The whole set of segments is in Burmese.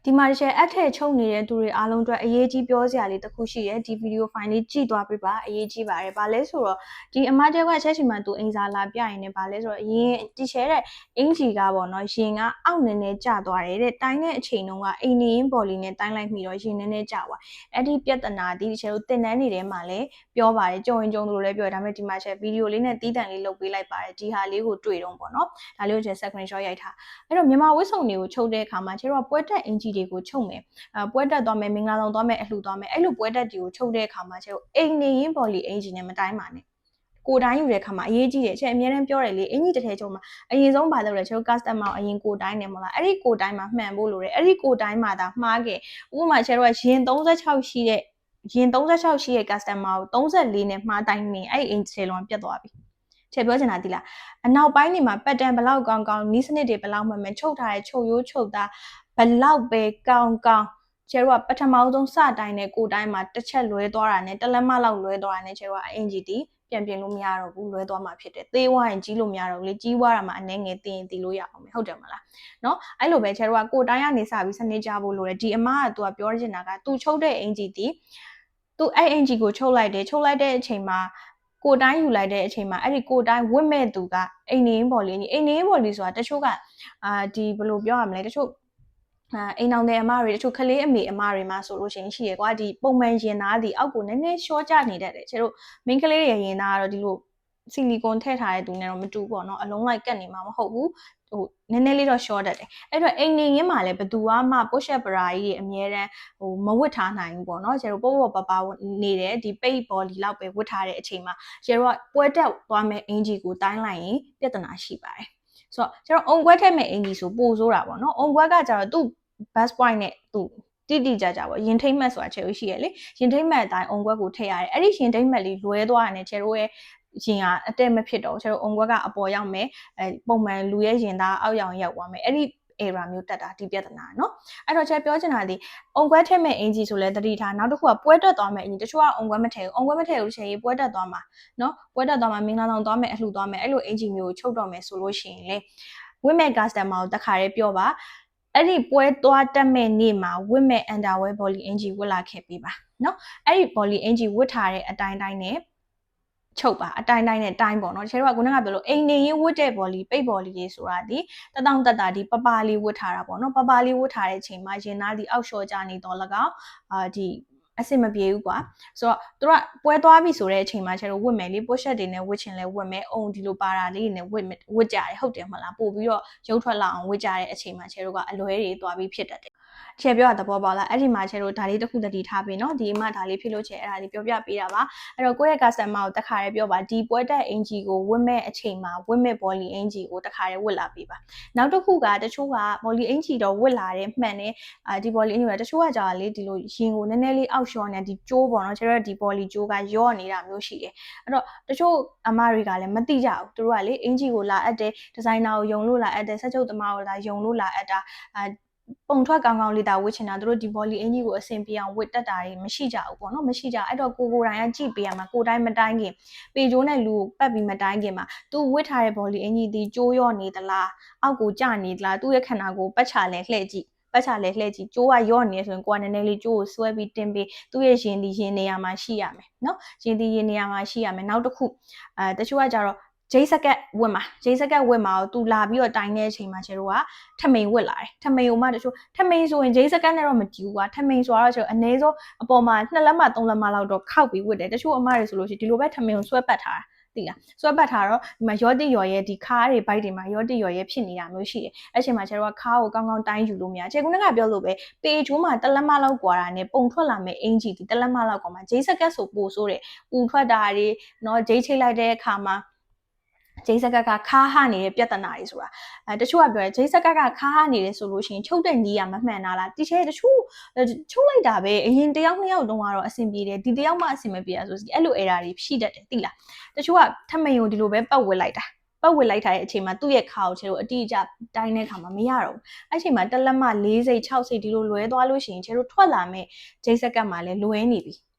ဒီမှာရှယ်အထက်ချုပ်နေတဲ့သူတွေအားလုံးအတွက်အရေးကြီးပြောစရာလေးတစ်ခုရှိတယ်ဒီဗီဒီယိုဖိုင်လေးကြည့်သွားပြပါအရေးကြီးပါတယ်ဗာလဲဆိုတော့ဒီအမကျက်ကချက်ချင်မှသူအင်စာလာပြရင်လည်းဗာလဲဆိုတော့အရင်တီရှယ်တဲ့အင်ဂျီကပေါ့နော်ရင်ကအောက်နည်းနည်းကျသွားတယ်တဲ့တိုင်းတဲ့အချိန်တုန်းကအိမ်နေရင်ဘော်လီနဲ့တိုင်းလိုက်ပြီးတော့ရင်နည်းနည်းကျသွားအဲ့ဒီပြဿနာဒီရှယ်တို့တင်တန်းနေထဲမှာလည်းပြောပါတယ်ကြုံရင်ကြုံလို့လည်းပြောဒါပေမဲ့ဒီမှာရှယ်ဗီဒီယိုလေးနဲ့တီးတန်လေးလုပ်ပေးလိုက်ပါတယ်ဒီဟာလေးကိုတွေ့တော့ပေါ့နော်ဒါလေးကိုရှယ် screenshot ရိုက်ထားအဲ့တော့မြန်မာဝတ်စုံတွေကိုချုပ်တဲ့အခါမှာကျတော့ပွဲတက်အင်ဂျီတွေကိုချုပ်မယ်ပွဲတက်သွားမယ်မင်္ဂလာဆောင်သွားမယ်အလှူသွားမယ်အဲ့လိုပွဲတက်တွေကိုချုပ်တဲ့အခါမှာကျတော့အိမ်နေရင်ဘော်လီအင်ဂျီနဲ့မတိုင်းပါနဲ့ကိုတိုင်းယူတဲ့အခါမှာအရေးကြီးတယ်ချက်အများနဲ့ပြောတယ်လေအင်ကြီးတစ်ထည်ချုပ်မှာအရင်ဆုံးပါလို့လေကျွန်တော် customer အရင်ကိုတိုင်းနေမလားအဲ့ဒီကိုတိုင်းမှာမှန်ဖို့လိုတယ်အဲ့ဒီကိုတိုင်းမှာဒါမှားခဲ့ဥပမာချက်တော့ရင်36ရှိတဲ့ရင်36ရှိတဲ့ customer ကို34နဲ့မှားတိုင်းမင်းအဲ့အင်ဂျီလုံးပြတ်သွားပြီချက်ပြောချင်တာဒီလားအနောက်ပိုင်းနေမှာပတ်တန်ဘလောက်ကောင်းကောင်းနီးစနစ်တွေဘလောက်မှန်မှန်ချုပ်ထားတဲ့ချုပ်ရိုးချုပ်သားဘလောက်ပဲကောင်းကောင်းကျဲတော့ပထမဆုံးစတိုင်းနဲ့ကိုတိုင်းမှာတစ်ချက်လွဲသွားတာနဲ့တလက်မလောက်လွဲသွားတာနဲ့ကျဲတော့အင်ဂျီတီပြန်ပြင်လို့မရတော့ဘူးလွဲသွားမှာဖြစ်တယ်သေးဝိုင်းကြီးလို့မရတော့ဘူးလေကြီးွားတာမှအနှဲငယ်သိရင်သိလို့ရအောင်မယ်ဟုတ်တယ်မလားเนาะအဲ့လိုပဲကျဲတော့ကိုတိုင်းကနေစပြီးစနစ်ကြဖို့လိုတယ်ဒီအမကသူကပြောချင်တာကသူချုပ်တဲ့အင်ဂျီတီသူအဲ့အင်ဂျီကိုချုပ်လိုက်တယ်ချုပ်လိုက်တဲ့အချိန်မှာကိုတိုင်းယူလိုက်တဲ့အချိန်မှာအဲ့ဒီကိုတိုင်းဝတ်မဲ့သူကအိမ်နေရင်ဘော်လီအိမ်နေရင်ဘော်လီဆိုတာတချို့ကဒီဘယ်လိုပြောရမလဲတချို့အိမ်အောင်တဲ့အမတွေတချို့ခလေးအမေအမတွေမှာဆိုလို့ရှိရင်ရှိရကွာဒီပုံမှန်ရင်သားဒီအောက်ကိုနည်းနည်းရှော့ကျနေတတ်တယ်ကျတို့ main ကလေးတွေရင်သားကတော့ဒီလိုဆီလီကွန်ထည့်ထားတဲ့သူနဲ့တော့မတူဘူးပေါ့နော်အလုံးလိုက်ကတ်နေမှာမဟုတ်ဘူးဟိုနည်းနည်းလေးတော့ short တတ်တယ်အဲ့တော့အိမ်နေရင်းမှာလည်းဘသူမှ push up bra ကြီးအများတန်းဟိုမဝတ်ထားနိုင်ဘူးပေါ့နော်ကျတို့ပို့ပေါ်ပပနေတယ်ဒီ page body လောက်ပဲဝတ်ထားတဲ့အချိန်မှာကျတို့ကပွဲတက်သွားမဲ့အင်ဂျီကိုတိုင်းလိုက်ရင်ပြဿနာရှိပါတယ်ဆိုတော့ကျတော့အုံကွက်ထက်မဲ့အင်ဂျီဆိုပိုဆိုးတာပေါ့နော်အုံကွက်ကကျတော့သူ့ best point နဲ့သူတိကြကြပေါ့ရင်ထိမ့်မှတ်ဆိုတာချေလို့ရှိရလေရင်ထိမ့်မှတ်အတိုင်းအုံကွက်ကိုထည့်ရတယ်အဲ့ဒီရင်ထိမ့်မှတ်လေးလွဲသွားတယ်ချေတို့ရဲ့ရင်ကအတက်မဖြစ်တော့ချေတို့အုံကွက်ကအပေါ်ရောက်မယ်ပုံမှန်လူရဲ့ရင်သားအောက်ရောက်သွားမယ်အဲ့ဒီ error မျိုးတက်တာဒီပြဿနာเนาะအဲ့တော့ချေပြောချင်တာဒီအုံကွက်ထည့်မဲ့အင်ဂျီဆိုလဲတတိထားနောက်တစ်ခုကပွဲတက်သွားမဲ့အင်ဂျီတချို့ကအုံကွက်မထည့်ဘူးအုံကွက်မထည့်ဘူးချေရေးပွဲတက်သွားမှာเนาะပွဲတက်သွားမှာမင်္ဂလာဆောင်သွားမယ်အလှူသွားမယ်အဲ့လိုအင်ဂျီမျိုးကိုချုပ်တော့မယ်ဆိုလို့ရှိရင်လေဝိမဲ့ customer ကိုတခါလေးပြောပါအဲ့ဒီပွဲသွားတက်မဲ့နေ့မှာဝတ်မဲ့ underwear volley engine ဝတ်လာခဲ့ပေးပါเนาะအဲ့ဒီ volley engine ဝတ်ထားတဲ့အတိုင်းနဲ့ချုပ်ပါအတိုင်းနဲ့တိုင်းပေါ့เนาะတချို့ကခုနကပြောလို့အိမ်နေရင်ဝတ်တဲ့ volley ပိတ် volley လေးဆိုတာဒီတတောင်တက်တာဒီပပလေးဝတ်ထားတာပေါ့เนาะပပလေးဝတ်ထားတဲ့အချိန်မှာရင်သားဒီအောက်လျှော်ကြနေတော့၎င်းဒီအဆင်မပြေဘူးကွာဆိုတော့သူကပွဲသွားပြီဆိုတဲ့အချိန်မှာကျတော့ဝတ်မယ်လေ push up တွေနဲ့ဝတ်ချင်လဲဝတ်မယ်အုံဒီလိုပါတာလေးတွေနဲ့ဝတ်ကြတယ်ဟုတ်တယ်မလားပို့ပြီးတော့ရုပ်ထွက်လာအောင်ဝတ်ကြတဲ့အချိန်မှာကျတော့ကအလွဲတွေသွားပြီးဖြစ်တတ်တယ်ချေပြောတာသဘောပေါက်လားအဲ့ဒီမှာချေတို့ဒါလေးတစ်ခုတတိထားပေးနော်ဒီအမဒါလေးဖြစ်လို့ချေအဲ့ဒါလေးပြောပြပေးတာပါအဲ့တော့ကိုယ့်ရဲ့ customer ကိုတခါရဲပြောပါဒီပွဲတက်အင်ဂျီကိုဝတ်မဲ့အချိန်မှာဝတ်မဲ့ volley အင်ဂျီကိုတခါရဲဝတ်လာပေးပါနောက်တစ်ခုကတချို့က volley အင်ဂျီတော့ဝတ်လာတယ်မှန်တယ်ဒီ volley အင်ဂျီကတချို့ကကြာလေဒီလိုရင်ကိုနည်းနည်းလေးအောက်လျှော်နေဒီကျိုးပေါ့နော်ချေတို့ဒီ volley ကျိုးကရော့နေတာမျိုးရှိတယ်အဲ့တော့တချို့အမတွေကလည်းမသိကြဘူးသူတို့ကလေအင်ဂျီကိုလာအပ်တယ်ဒီဇိုင်နာကိုယုံလို့လာအပ်တယ်ဆက်ချုပ်သမားကိုလာယုံလို့လာအပ်တာပုံထွက်ကောင်းကောင်းလေးတာဝတ်ချင်တာတို့ဒီ volley အင်ကြီးကိုအဆင်ပြေအောင်ဝတ်တက်တာတွေမရှိကြဘူးပေါ့နော်မရှိကြအဲ့တော့ကိုတိုင်းကကြည့်ပေးရမှာကိုတိုင်းမတိုင်းခင်ပေကျိုးနဲ့လူကိုပတ်ပြီးမတိုင်းခင်မှာသူဝတ်ထားတဲ့ volley အင်ကြီးဒီကျိုးရော့နေသလားအောက်ကိုကျနေသလားသူ့ရဲ့ခန္ဓာကိုယ်ပတ်ချလဲလှည့်ကြည့်ပတ်ချလဲလှည့်ကြည့်ကျိုးကရော့နေဆိုရင်ကိုကနည်းနည်းလေးကျိုးကိုဆွဲပြီးတင်ပေးသူ့ရဲ့ရင်ဒီရင်နေရာမှာရှိရမယ်နော်ရင်ဒီရင်နေရာမှာရှိရမယ်နောက်တစ်ခုတချို့ကကြတော့ဂျိတ်စကတ်ဝတ်မှာဂျိတ်စကတ်ဝတ်မှာကိုသူလာပြီးတော့တိုင်တဲ့အချိန်မှာကျတို့ကထမိန်ဝတ်လာတယ်ထမိန်ကိုမှတချို့ထမိန်ဆိုရင်ဂျိတ်စကတ်နဲ့တော့မကြည့်ဘူးကွာထမိန်ဆိုတော့ကျတော့အနည်းဆုံးအပေါ်မှာ2လက်မ3လက်မလောက်တော့ခောက်ပြီးဝတ်တယ်တချို့အမတွေဆိုလို့ရှိရင်ဒီလိုပဲထမိန်ကိုဆွဲပတ်ထားတာသိလားဆွဲပတ်ထားတော့ဒီမှာရော့တိရော်ရဲ့ဒီခါးတွေဘိုက်တွေမှာရော့တိရော်ရဲ့ဖြစ်နေတာမျိုးရှိတယ်အဲ့ချိန်မှာကျတော့ခါးကိုကောင်းကောင်းတိုင်းယူလို့မရခြေကုန်းကပြောလို့ပဲပေချိုးမှာ1လက်မလောက်กว่าတာနဲ့ပုံထွက်လာမဲ့အင်ဂျီဒီ1လက်မလောက်กว่าမှာဂျိတ်စကတ်ဆိုပိုဆိုးတယ်ပူထွက်တာတွေเนาะဂျိတ်ချိတ်လိုက်တဲ့အခါမှာဂျိတ်စကတ်ကခါးဟနေတဲ့ပြဿနာတွေဆိုတာတချို့ကပြောတယ်ဂျိတ်စကတ်ကခါးဟနေတယ်ဆိုလို့ရှိရင်ချုပ်တဲ့နီးရမမှန်တာလားတချို့ချုပ်လိုက်တာပဲအရင်တယောက်2ယောက်တုန်းကတော့အဆင်ပြေတယ်ဒီတယောက်မှအဆင်မပြေတာဆိုအဲ့လို error တွေရှိတတ်တယ်သိလားတချို့ကထမိန်ကိုဒီလိုပဲပတ်ဝစ်လိုက်တာပတ်ဝစ်လိုက်ထားတဲ့အချိန်မှာသူ့ရဲ့ခါကိုချေတို့အတိအကျတိုင်းတဲ့ခါမှာမရတော့ဘူးအဲ့ချိန်မှာ1လက်မ4စိတ်6စိတ်ဒီလိုလွဲသွားလို့ရှိရင်ချေတို့ထွက်လာမဲ့ဂျိတ်စကတ်မှာလည်းလွဲနေပြီ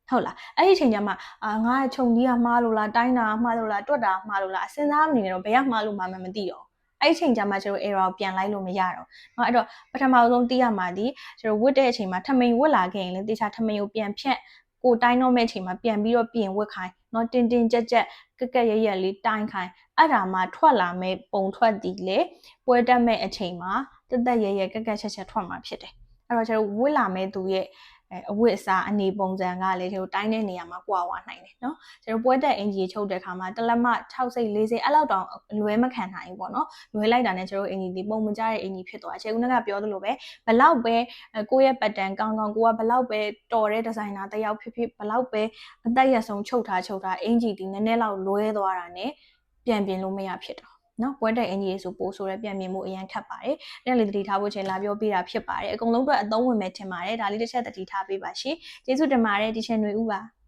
ဟုတ်လားအဲ့ဒီအချိန်ကျမှငါခြုံကြီးကမှားလို့လားတိုင်းတာမှားလို့လားတွက်တာမှားလို့လားစဉ်းစားမနေတော့ဘယ်ကမှားလို့မှမသိတော့ အဲ့ဒီချိန်ကျမှကျွန်တော် error ကိုပြန်လိုက်လို့မရတော့เนาะအဲ့တော့ပထမဆုံးသိရမှာဒီကျွန်တော်ဝတ်တဲ့အချိန်မှာထမိန်ဝတ်လာခဲ့ရင်လည်းတေချာထမိန်ကိုပြန်ဖြတ်ကိုတိုင်းတော့မဲ့အချိန်မှာပြန်ပြီးတော့ပြင်ဝတ်ခိုင်းเนาะတင်းတင်းကြက်ကြက်ကက်ကက်ရရက်လေးတိုင်းခိုင်းအဲ့ဒါမှထွက်လာမဲ့ပုံထွက်တည်လေပွဲတက်မဲ့အချိန်မှာတက်ရရက်ကက်ကက်ချက်ချက်ထွက်မှာဖြစ်တယ်အဲ့တော့ကျွန်တော်ဝတ်လာမဲ့သူရဲ့အဝတ်အစားအနေပုံစံကလည်းကျွန်တော်တိုင်းတဲ့နေရာမှာကွာဝါနိုင်တယ်เนาะကျွန်တော်ပွဲတက်အင်ဂျီချုပ်တဲ့ခါမှာတလက်မ6စိတ်4စိတ်အဲ့လောက်တောင်လွဲမခံနိုင်ဘူးပေါ့เนาะလွဲလိုက်တာနဲ့ကျွန်တော်အင်ဂျီဒီပုံမကြတဲ့အင်ဂျီဖြစ်သွားတယ်ခုနကပြောသလိုပဲဘလောက်ပဲကိုယ့်ရဲ့ pattern ကောင်းကောင်းကိုကဘလောက်ပဲတော်တဲ့ဒီဇိုင်နာတစ်ယောက်ဖြစ်ဖြစ်ဘလောက်ပဲအသက်ရဆုံးချုပ်ထားအင်ဂျီဒီနည်းနည်းလောက်လွဲသွားတာနဲ့ပြန်ပြင်လို့မရဖြစ်တော့နော်ပွဲတက်အင်ဂျီဆိုပို့ဆိုရဲပြန်မြင်မှုအရင်ခက်ပါတယ်။အဲ့ဒါလေးသတိထားဖို့ချိန်လာပြောပေးတာဖြစ်ပါတယ်။အကုန်လုံးအတွက်အသုံးဝင်မဲ့ထင်ပါတယ်။ဒါလေးတစ်ချက်သတိထားပေးပါရှင်။ကျေးဇူးတင်ပါတယ်ဒီချန်တွေဥပါ။